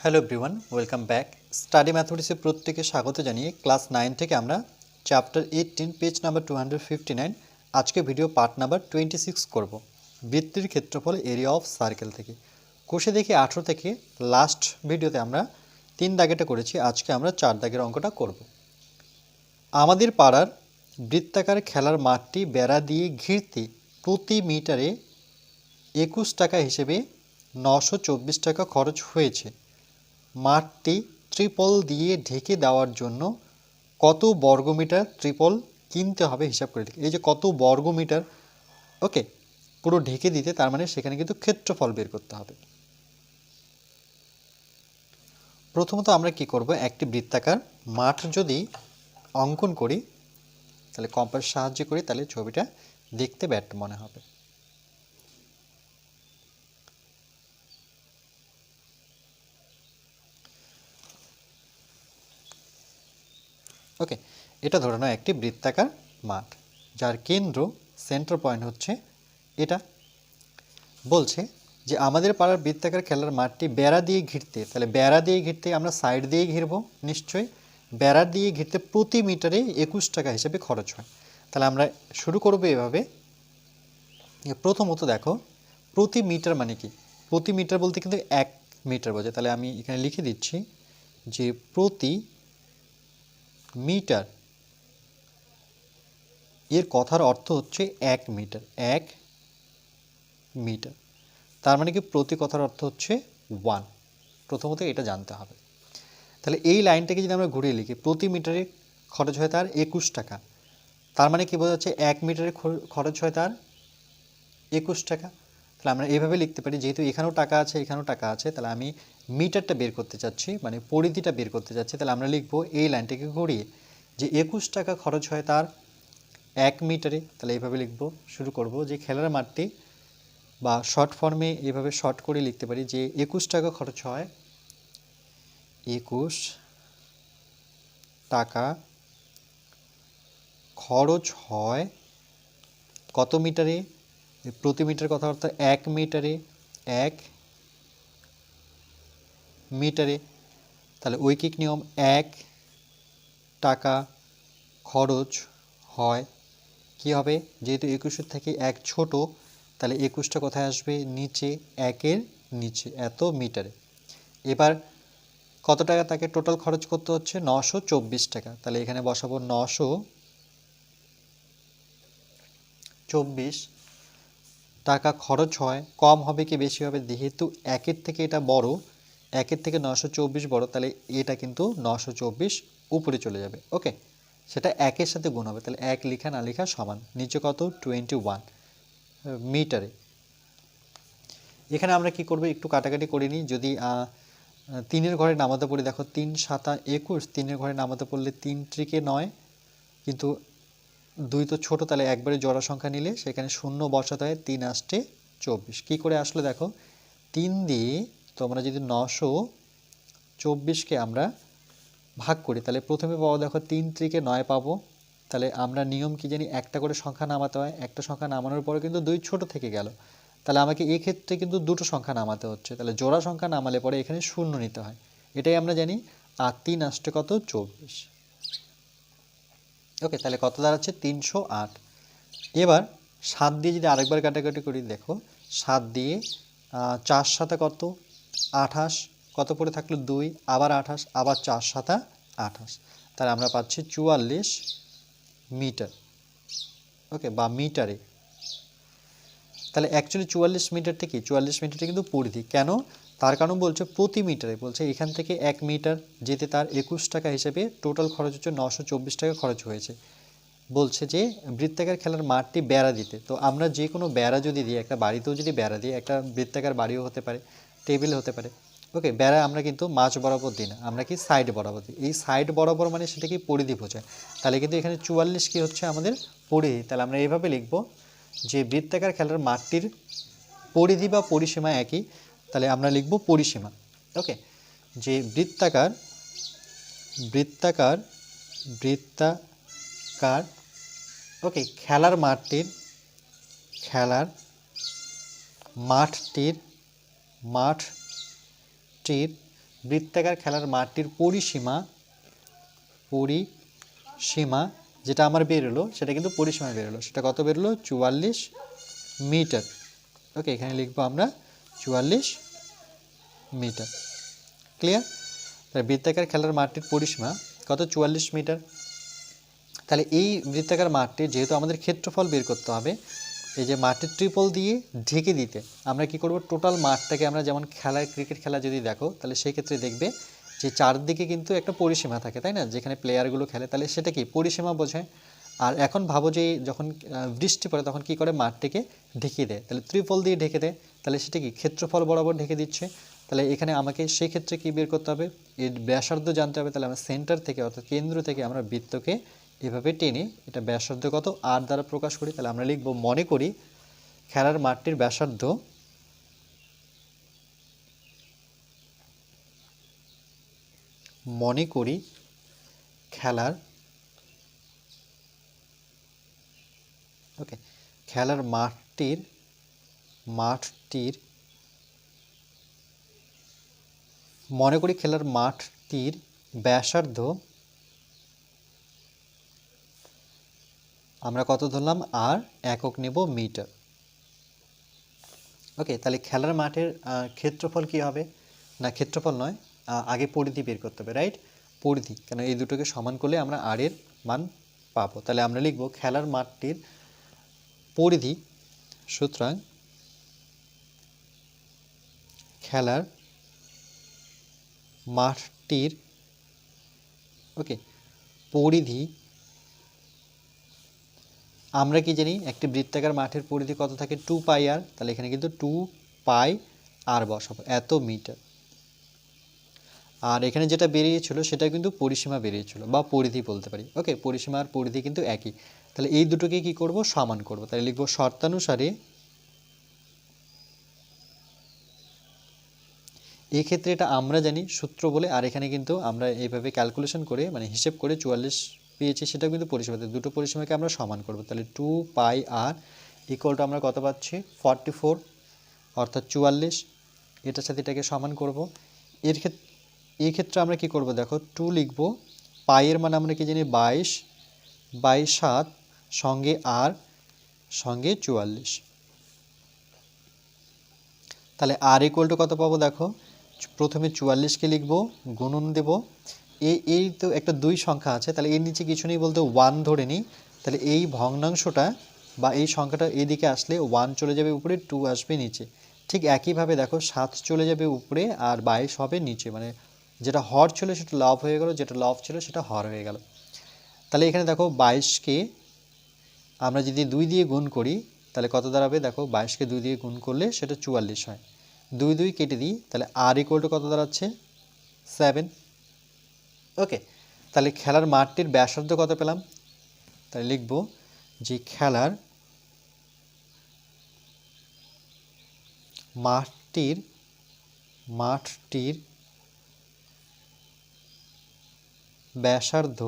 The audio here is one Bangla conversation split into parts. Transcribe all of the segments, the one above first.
Hello everyone, welcome back. Study ম্যাথমেটিক্সে প্রত্যেকে স্বাগত জানিয়ে ক্লাস 9 থেকে আমরা চ্যাপ্টার 18 পেজ নাম্বার 259 আজকে ভিডিও পার্ট নাম্বার 26 করব। বৃত্তের ক্ষেত্রফল এরিয়া অফ সার্কেল থেকে কোষে দেখি 18 থেকে লাস্ট ভিডিওতে আমরা 3 দাগেটা করেছি, আজকে আমরা 4 দাগের অঙ্কটা করব। আমাদের পাড়ার বৃত্তাকার খেলার মাঠটি বেড়া দিয়ে ঘিরতে প্রতি মিটারে 21 টাকা হিসেবে 924 টাকা খরচ হয়েছে। মাঠটি ত্রিপল দিয়ে ঢেকে দেওয়ার জন্য কত বর্গমিটার ত্রিপল কিনতে হবে হিসাব করে দেখি। এই যে কত বর্গমিটার, ওকে, পুরো ঢেকে দিতে, তার মানে সেখানে কিন্তু ক্ষেত্রফল বের করতে হবে। প্রথমত আমরা কি করব, একটি বৃত্তাকার মাঠ যদি অঙ্কন করি, তাহলে কম্পাস সাহায্য করি, তাহলে ছবিটা দেখতে ব্যাট মনে হবে। ওকে, এটা ধরে নাও একটি বৃত্তাকার মাঠ, যার কেন্দ্র সেন্টার পয়েন্ট হচ্ছে এটা। বলছে যে আমাদের পাড়ার বৃত্তাকার খেলার মাঠটি বেড়া দিয়ে ঘিরতে, তাহলে বেড়া দিয়ে ঘিরতে আমরা সাইড দিয়ে ঘিরবো নিশ্চয়ই। বেড়া দিয়ে ঘিরতে প্রতি মিটারে 21 টাকা হিসেবে খরচ হয়। তাহলে আমরা শুরু করবো এভাবে। প্রথমত দেখো, প্রতি মিটার মানে কি? প্রতি মিটার বলতে কিন্তু 1 মিটার বোঝায়। তাহলে আমি এখানে লিখে দিচ্ছি যে প্রতি মিটার এর কথার অর্থ হচ্ছে 1 মিটার। 1 মিটার তার মানে কি প্রতি কথার অর্থ হচ্ছে 1। প্রথমত এটা জানতে হবে। তাহলে এই লাইনটাকে যদি আমরা ঘুরিয়ে লিখি, প্রতি মিটারে খরচ হয় তার 21 টাকা, তার মানে কি বোঝা যাচ্ছে 1 মিটারে খরচ হয় তার 21 টাকা। তাহলে আমরা এইভাবে লিখতে পারি, যেহেতু এখানেও টাকা আছে এখানেও টাকা আছে, তাহলে আমি মিটারটা বের করতে চাচ্ছি, মানে পরিধিটা বের করতে চাচ্ছি। তাহলে আমরা লিখবো এই লাইনটাকে ঘুরিয়ে যে 21 টাকা খরচ হয় তার 1 মিটারে। তাহলে এইভাবে লিখবো, শুরু করব যে খেলার মাঠটি, বা শর্ট ফর্মে এভাবে শর্ট করে লিখতে পারি যে 21 টাকা খরচ হয়, 21 টাকা খরচ হয় কত মিটারে? প্রতি মিটার কথা অর্থাৎ 1 মিটারে। 1 মিটারে তাহলে ঐকিক নিয়ম, 1 টাকা খরচ হয়, কি হবে, যেহেতু 21 থেকে 1 ছোট, তাহলে 21টা কোথায় আসবে? নিচে, 1-এর নিচে, এত মিটারে। এবার কত টাকা তাকে টোটাল খরচ করতে হচ্ছে? 924 টাকা। তাহলে এখানে বসাবো 924 টাকা খরচ হয়। কম হবে কি বেশি হবে? যেহেতু 1-এর থেকে এটা বড়, 1-এর থেকে 924 বড়, তাহলে এটা কিন্তু 924 উপরে চলে যাবে। ওকে, সেটা 1-এর সাথে গুণ হবে। তাহলে 1 লেখা না লেখা সমান। নিচে কত? 21 মিটারে। এখানে আমরা কি করব, একটু কাটাকাটি করে নিই। যদি 3-এর ঘরে নামাতে পড়ি, দেখো 3 7 21, 3-এর ঘরে নামাতে পড়লে 3 ত্রিকে 9, কিন্তু 2 তো ছোট, তাহলে একবারে জোড়া সংখ্যা নিলে সেখানে শূন্য বসাতে হয়। 3 আসতে 24, কী করে আসলে দেখো, 3 দিয়ে তোমরা যদি 924কে আমরা ভাগ করি, তাহলে প্রথমে পাবো দেখো 3 ত্রিকে 9 পাবো। তাহলে আমরা নিয়ম কি জানি, একটা করে সংখ্যা নামাতে হয়। একটা সংখ্যা নামানোর পরে কিন্তু 2 ছোট থেকে গেল, তাহলে আমাকে এই ক্ষেত্রে কিন্তু দুটো সংখ্যা নামাতে হচ্ছে। তাহলে জোড়া সংখ্যা নামালে পরে এখানে শূন্য নিতে হয়, এটাই আমরা জানি। আর 3 আসতে কত? 24। ওকে, তাহলে কত দাঁড়াচ্ছে? 308। এবার 7 দিয়ে যদি আরেকবার কাটাকাটি করি, দেখো 7 দিয়ে 4 সাতা কত? 28, কত পরে থাকলো? 2, আবার 28, আবার 4 সাতা 28, তাহলে আমরা পাচ্ছি 44 মিটার। ওকে, বা মিটারে। তাহলে অ্যাকচুয়ালি 44 মিটারটা কি? 44 মিটারটা কিন্তু পরিধি। কেন? তার কারণ বলছে প্রতি মিটারে, বলছে এখান থেকে 1 মিটার যেতে তার 21 টাকা হিসেবে টোটাল খরচ হচ্ছে 924 টাকা খরচ হয়েছে। বলছে যে বৃত্তাকার খেলার মাঠটি বেড়া দিতে, তো আমরা যে কোনো বেড়া যদি দিই, একটা বাড়িতেও যদি বেড়া দিই, একটা বৃত্তাকার বাড়িও হতে পারে, টেবিল হতে পারে। ওকে, বেড়া আমরা কিন্তু মাঝ বরাবর দিই না, আমরা কি সাইড বরাবর দিই। এই সাইড বরাবর মানে সেটা কি? পরিধি বোঝায়। তাহলে কিন্তু এখানে 44 কি হচ্ছে? আমাদের পরিধি। তাহলে আমরা এইভাবে লিখব যে বৃত্তাকার খেলার মাঠটির পরিধি বা পরিসীমা একই, তাহলে আমরা লিখব পরিসীমা। ওকে, যে বৃত্তাকার বৃত্তাকার বৃত্তাকার ওকে খেলার মাঠটির মাঠটির বৃত্তাকার খেলার মাঠটির পরিসীমা যেটা আমার বেরোলো সেটা কিন্তু পরিসীমা বেরোলো, সেটা কত বেরোলো 44 মিটার। ওকে, এখানে লিখবো আমরা 44 মিটার। ক্লিয়ার? তাহলে বৃত্তাকার খেলার মাঠটির পরিসীমা কত 44 মিটার। তাহলে এই বৃত্তাকার মাঠটি যেহেতু আমাদের ক্ষেত্রফল বের করতে হবে, এই যে মাঠের ট্রিপল দিয়ে ঢেকে দিতে আমরা কি করব, টোটাল মাঠটাকে আমরা যেমন খেলায় ক্রিকেট খেলা যদি দেখো তাহলে সেই ক্ষেত্রে দেখবে যে চারদিকে কিন্তু একটা পরিসীমা থাকে, তাই না, যেখানে প্লেয়ারগুলো খেলে, তাহলে সেটা কি পরিসীমা বোঝায়। আর এখন ভাবো যে যখন বৃষ্টি পড়ে তখন কি করে, মাঠটিকে ঢেকে দেয়, তাহলে ত্রিপল দিয়ে ঢেকে দেয়, তাহলে সেটা কি ক্ষেত্রফল বরাবর ঢেকে দিচ্ছে। তাহলে এখানে আমাকে সেই ক্ষেত্রে কি বের করতে হবে, এর ব্যাসার্ধ জানতে হবে। তাহলে আমরা সেন্টার থেকে অর্থাৎ কেন্দ্র থেকে আমরা বৃত্তকে এভাবে টেনে এটা ব্যাসার্ধ কত আর দ্বারা প্রকাশ করি। তাহলে আমরা লিখব মনে করি খেলার মাঠটির ব্যাসার্ধ খেলার মাঠটির ব্যাসার্ধ আমরা কত ধরলাম, আর একক নেব মিটার। ওকে, তাহলে খেলার মাঠের ক্ষেত্রফল কি হবে, না ক্ষেত্রফল নয়, আগে পরিধি বের করতে হবে, রাইট, পরিধি, কেন এই দুটোকে সমান করলে আমরা আর এর মান পাবো। তাহলে আমরা লিখব খেলার মাঠটির পরিধি, সুতরাং খেলার মাঠটির ওকে পরিধি, আমরা কি জানি একটি বৃত্তাকার মাঠের পরিধি কত থাকে 2 পাই আর, তাহলে এখানে কিন্তু 2 পাই আর বসাবো, এত মিটার। আর এখানে যেটা বেরিয়েছিল সেটা কিন্তু পরিসীমা বেরিয়েছিল বা পরিধি বলতে পারি। ওকে, পরিসীমা আর পরিধি কিন্তু একই, তাহলে এই দুটোকে কি করব, সমান করব। তাহলে লিখব শর্তানুসারে, এই ক্ষেত্রে এটা আমরা জানি সূত্র বলে, আর এখানে কিন্তু আমরা এইভাবে ক্যালকুলেশন করে মানে হিসেব করে 44 পেয়েছি, সেটা কিন্তু পরিসীমাতে, দুটো পরিসীমাকে আমরা সমান করব। তাহলে 2 পাই আর ইকুয়াল টু আমরা কত পাচ্ছি 44 অর্থাৎ 44, এটার সাথে এটাকে সমান করব। এই ক্ষেত্রে আমরা কি করব, দেখো 2 লিখব, পাইয়ের মান আমরা কি জানি 22/7 সঙ্গে আর সঙ্গে 44, তাহলে আর ইকুয়াল টু কত পাবো, দেখো প্রথমে 44কে লিখব, গুণন দেব, এই তো একটা 2 সংখ্যা আছে, তাহলে এর নিচে কিছু নেই বলতে 1 ধরে নিই, তাহলে এই ভগ্নাংশটা বা এই সংখ্যাটা এদিকে আসলে 1 চলে যাবে উপরে, 2 আসবে নিচে। ঠিক একইভাবে দেখো 7 চলে যাবে উপরে আর 22 হবে নিচে, মানে যেটা হর ছিল সেটা লব হয়ে গেল, যেটা লব ছিল সেটা হর হয়ে গেল। তাহলে এখানে দেখো 22কে আমরা যদি 2 দিয়ে গুণ করি তাহলে কত দাঁড়াবে, দেখো 22কে 2 দিয়ে গুণ করলে সেটা 44 হয়, 2 কেটে দিই, তাহলে আর ইকুয়াল টু কত দাঁড়াচ্ছে 7। ওকে, তাহলে খেলার মাঠটির ব্যাসার্ধ কত পেলাম, তাহলে লিখব যে খেলার মাঠটির ব্যাসার্ধ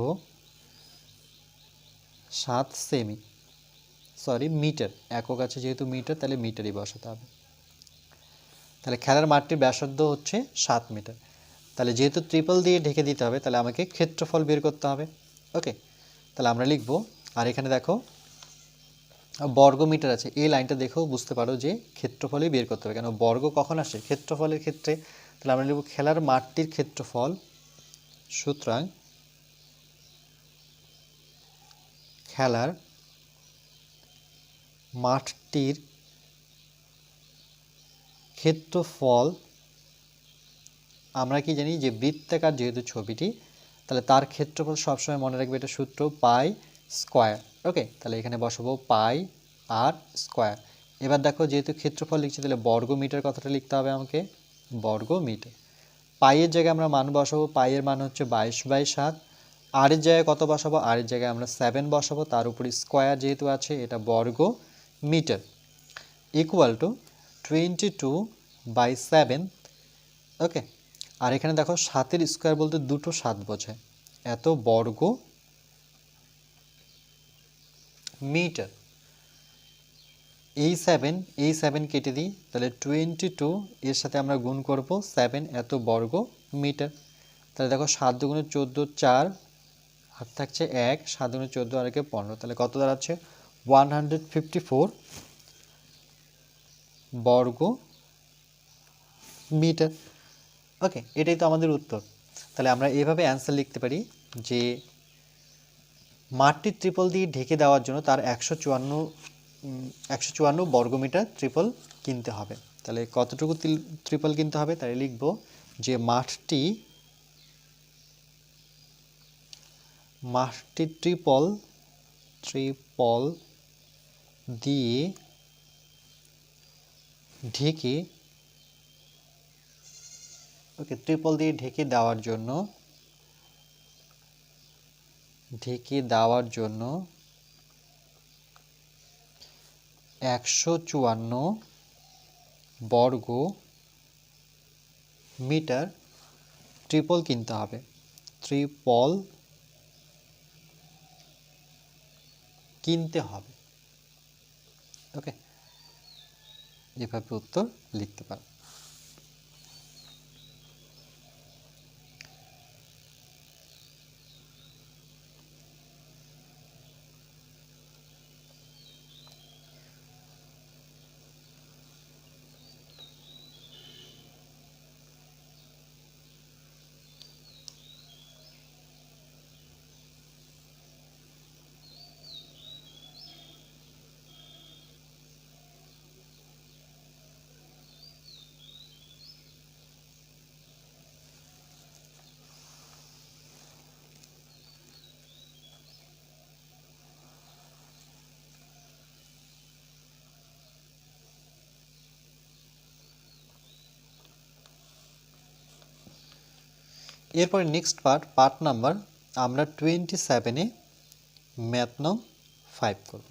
7 সেমি, সরি মিটার, একক আছে যেহেতু মিটার, তাহলে মিটারই বসাতে হবে। তাহলে খেলার মাঠটির ব্যাসার্ধ হচ্ছে 7 মিটার। তাহলে যেহেতু ট্রিপল দিয়ে ঢেকে দিতে হবে তাহলে আমাকে ক্ষেত্রফল বের করতে হবে। ওকে, তাহলে আমরা লিখব, আর এখানে দেখো বর্গ মিটার আছে, এই লাইনটা দেখেও বুঝতে পারো যে ক্ষেত্রফলই বের করতে হবে, কেন বর্গ কখন আসে ক্ষেত্রফলের ক্ষেত্রে। তাহলে আমরা লিখব খেলার মাঠটির ক্ষেত্রফল, সুতরাং খেলার মাঠটির ক্ষেত্রফল, আমরা কি জানি যে বৃত্তাকার যেহেতু ছবিটি, তাহলে তার ক্ষেত্রফল সবসময় মনে রাখবে এটা সূত্র পাই স্কোয়ার। ওকে, তাহলে এখানে বসাবো পাই আর স্কোয়ার। এবার দেখো যেহেতু ক্ষেত্রফল লিখছি তাহলে বর্গ মিটার কথাটা লিখতে হবে আমাকে, বর্গ মিটার। পাইয়ের জায়গায় আমরা মান বসাবো, পাইয়ের মান হচ্ছে 22/7, আর এর জায়গায় কত বসাবো, আর এর জায়গায় আমরা 7 বসাবো, তার উপরে স্কোয়ার যেহেতু আছে এটা বর্গ মিটার, ইকুয়াল টু 22/7। ওকে, আর এখানে দেখো 7-এর স্কোয়ার বলতে দুটো 7 বোঝায়, এত বর্গ মিটার। এই 7 কেটে দিই, তাহলে 22 এর সাথে আমরা গুণ করব 7 এত বর্গ মিটার। তাহলে দেখো 7 দুগুণে 14, 4 হাত থাকছে 1, 7 দুগুণে 14 আর 1 15, তাহলে কত দাঁড়াচ্ছে 154 বর্গ মিটার। ওকে, এটাই তো আমাদের উত্তর। তাহলে আমরা এইভাবে অ্যান্সার লিখতে পারি যে মাঠটি ট্রিপল দিয়ে ঢেকে দেওয়ার জন্য তার 154 বর্গমিটার ট্রিপল কিনতে হবে। তাহলে কতটুকু ট্রিপল কিনতে হবে, তাই লিখব যে মাঠটি ট্রিপল দিয়ে ঢেকে ট্রিপল দিয়ে ঢেকে দেওয়ার জন্য 154 বর্গ মিটার ট্রিপল কিনতে হবে। ট্রিপল কিনতে হবে। ওকে, এভাবে উত্তর লিখতে পারো। এরপরে নেক্সট পার্ট নাম্বার আমরা 27-এ ম্যাথ নং 5 করব।